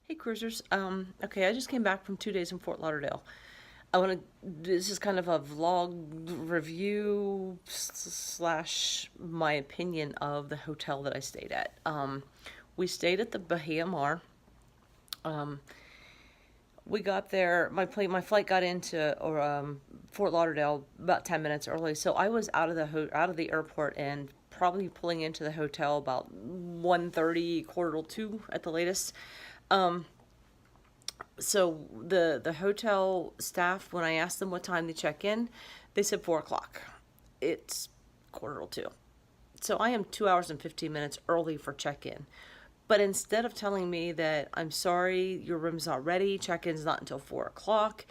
Hey cruisers. Okay, I just came back from 2 days in Fort Lauderdale. This is kind of a vlog review slash my opinion of the hotel that I stayed at. We stayed at the Bahia. Um, we got there, my flight got into Fort Lauderdale about 10 minutes early, so I was out of the airport and probably pulling into the hotel about 1:30, quarter till 2 at the latest. Um, so the hotel staff, when I asked them what time they check in, they said 4 o'clock. It's quarter till 2. So I am 2 hours and 15 minutes early for check-in. But instead of telling me that I'm sorry, your room's not ready, check-in's not until 4 o'clock,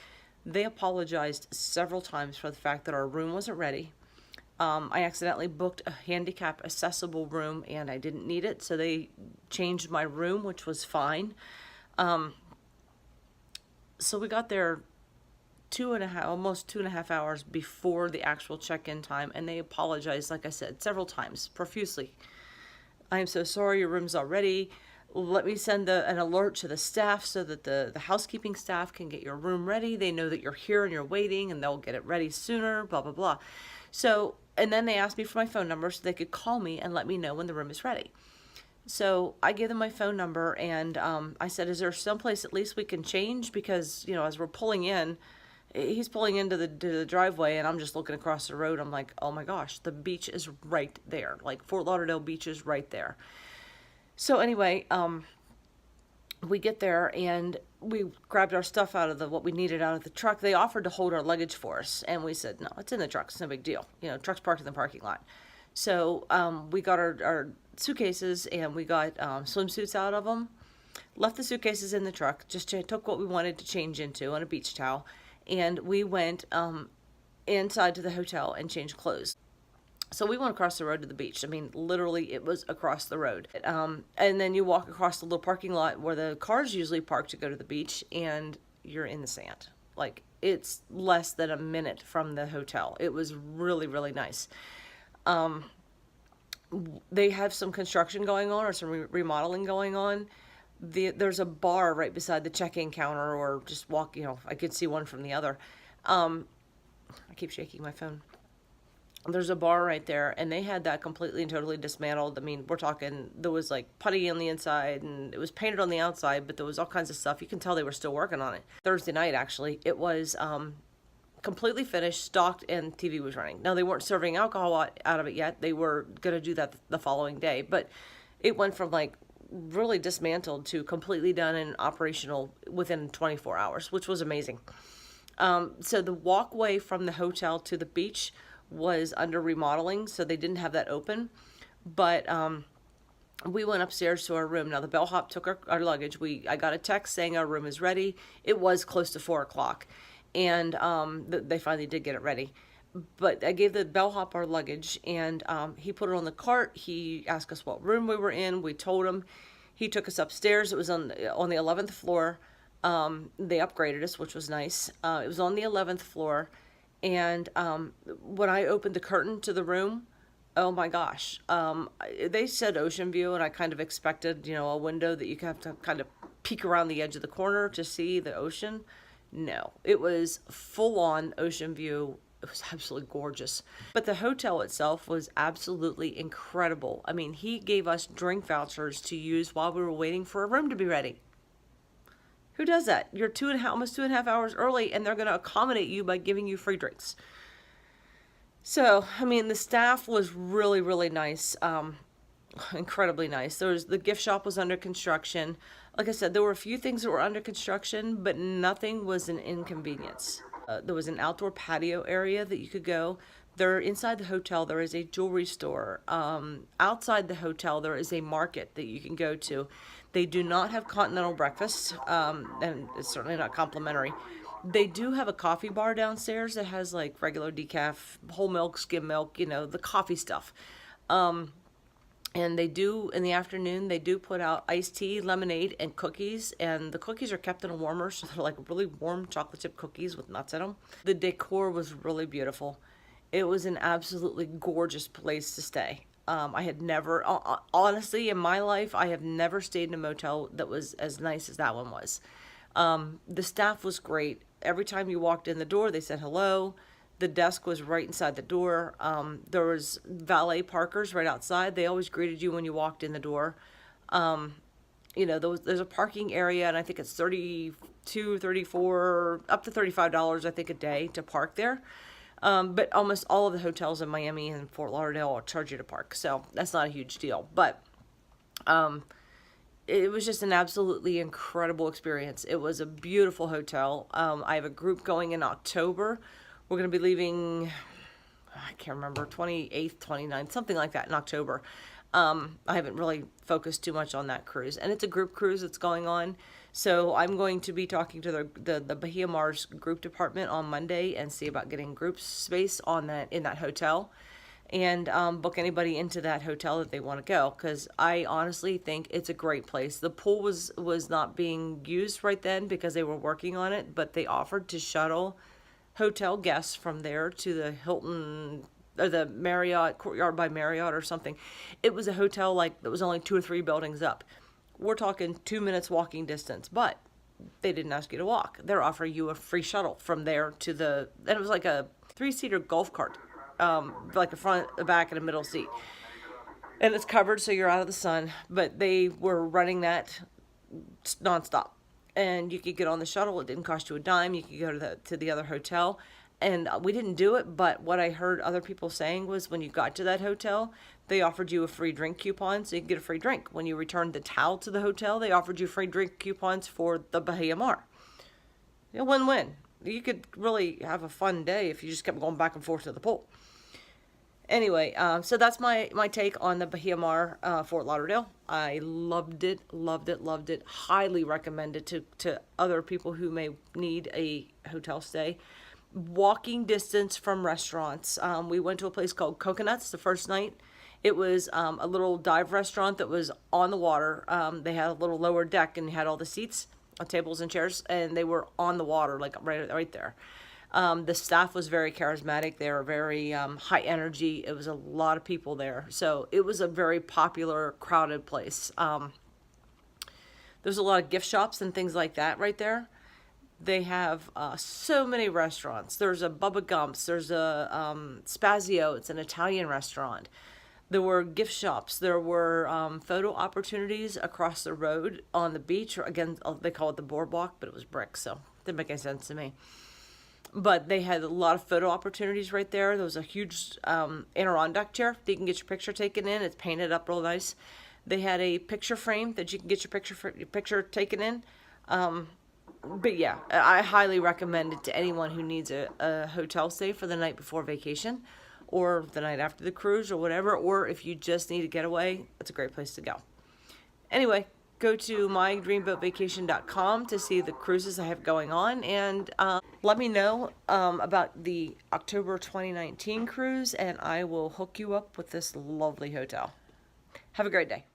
they apologized several times for the fact that our room wasn't ready. I accidentally booked a handicap accessible room and I didn't need it, so they changed my room, which was fine. So we got there almost 2.5 hours before the actual check-in time, and they apologized, like I said, several times, profusely. I am so sorry, your room's all ready. Let me send an alert to the staff so that the housekeeping staff can get your room ready. They know that you're here and you're waiting, and they'll get it ready sooner, blah, blah, blah. So, and then they asked me for my phone number so they could call me and let me know when the room is ready. So I gave them my phone number, and I said, is there someplace at least we can change? Because, as we're pulling in, he's pulling into the driveway, and I'm just looking across the road. I'm like, oh my gosh, the beach is right there. Like, Fort Lauderdale Beach is right there. So anyway, we get there, and we grabbed our stuff out of what we needed out of the truck. They offered to hold our luggage for us, and we said, no, it's in the truck. It's no big deal. Truck's parked in the parking lot. So we got our suitcases, and we got swimsuits out of them. Left the suitcases in the truck, just took what we wanted to change into and a beach towel, and we went inside to the hotel and changed clothes. So we went across the road to the beach. I mean, literally, it was across the road. And then you walk across the little parking lot where the cars usually park to go to the beach, and you're in the sand. Like, it's less than a minute from the hotel. It was really, really nice. They have some construction going on, or some remodeling going on. There's a bar right beside the check-in counter, or just walk, I could see one from the other. I keep shaking my phone. There's a bar right there, and they had that completely and totally dismantled. I mean, we're talking, there was like putty on the inside, and it was painted on the outside, but there was all kinds of stuff. You can tell they were still working on it. Thursday night, actually, it was completely finished, stocked, and TV was running. Now, they weren't serving alcohol out of it yet. They were going to do that the following day, but it went from like really dismantled to completely done and operational within 24 hours, which was amazing. So the walkway from the hotel to the beach was under remodeling, so they didn't have that open. But we went upstairs to our room. Now, the bellhop took our luggage. I got a text saying our room is ready. It was close to 4 o'clock, and they finally did get it ready. But I gave the bellhop our luggage, and he put it on the cart. He asked us what room we were in. We told him. He took us upstairs. It was on the 11th floor. They upgraded us, which was nice. It was on the 11th floor. And when I opened the curtain to the room, oh my gosh, they said ocean view, and I kind of expected, a window that you have to kind of peek around the edge of the corner to see the ocean. No, it was full on ocean view. It was absolutely gorgeous. But the hotel itself was absolutely incredible. I mean, he gave us drink vouchers to use while we were waiting for a room to be ready. Who does that? You're almost 2.5 hours early, and they're going to accommodate you by giving you free drinks. So, I mean, the staff was really, really nice. Incredibly nice. The gift shop was under construction. Like I said, there were a few things that were under construction, but nothing was an inconvenience. There was an outdoor patio area that you could go. Inside the hotel, there is a jewelry store. Outside the hotel, there is a market that you can go to. They do not have continental breakfast, and it's certainly not complimentary. They do have a coffee bar downstairs that has like regular decaf, whole milk, skim milk, the coffee stuff. And they do, in the afternoon, they do put out iced tea, lemonade, and cookies. And the cookies are kept in a warmer, so they're like really warm chocolate chip cookies with nuts in them. The decor was really beautiful. It was an absolutely gorgeous place to stay. I had never, honestly, in my life, I have never stayed in a motel that was as nice as that one was. The staff was great. Every time you walked in the door, they said hello. The desk was right inside the door. There was valet parkers right outside. They always greeted you when you walked in the door. There's a parking area, and I think it's 32, 34, up to $35, I think, a day to park there. But almost all of the hotels in Miami and Fort Lauderdale will charge you to park, so that's not a huge deal. But it was just an absolutely incredible experience. It was a beautiful hotel. I have a group going in October. We're going to be leaving, I can't remember, 28th, 29th, something like that in October. I haven't really focused too much on that cruise, and it's a group cruise that's going on. So I'm going to be talking to the Bahia Mars group department on Monday and see about getting group space on in that hotel, and book anybody into that hotel that they want to go, because I honestly think it's a great place. The pool was not being used right then because they were working on it, but they offered to shuttle hotel guests from there to the Hilton or the Marriott, Courtyard by Marriott or something. It was a hotel that was only 2 or 3 buildings up. We're talking 2 minutes walking distance, but they didn't ask you to walk. They're offering you a free shuttle from there to and it was like a 3-seater golf cart, like the front, the back, and a middle seat. And it's covered so you're out of the sun, but they were running that nonstop. And you could get on the shuttle. It didn't cost you a dime. You could go to the other hotel. And we didn't do it, but what I heard other people saying was when you got to that hotel, they offered you a free drink coupon so you could get a free drink. When you returned the towel to the hotel, they offered you free drink coupons for the Bahia Mar. A win-win. You could really have a fun day if you just kept going back and forth to the pool. Anyway, so that's my take on the Bahia Mar, Fort Lauderdale. I loved it, loved it, loved it. Highly recommend it to other people who may need a hotel stay. Walking distance from restaurants. We went to a place called Coconuts the first night. It was a little dive restaurant that was on the water. They had a little lower deck and had all the seats, tables and chairs, and they were on the water, like right there. The staff was very charismatic. They were very high energy. It was a lot of people there. So it was a very popular, crowded place. There's a lot of gift shops and things like that right there. They have so many restaurants. There's a Bubba Gump's. There's a Spazio. It's an Italian restaurant. There were gift shops. There were photo opportunities across the road on the beach. Again, they call it the boardwalk, but it was brick, so it didn't make any sense to me. But they had a lot of photo opportunities right there. There was a huge Adirondack chair that you can get your picture taken in. It's painted up real nice. They had a picture frame that you can get your picture taken in. But yeah, I highly recommend it to anyone who needs a hotel stay for the night before vacation or the night after the cruise or whatever, or if you just need a getaway, it's a great place to go. Anyway, go to mydreamboatvacation.com to see the cruises I have going on, and let me know about the October 2019 cruise, and I will hook you up with this lovely hotel. Have a great day.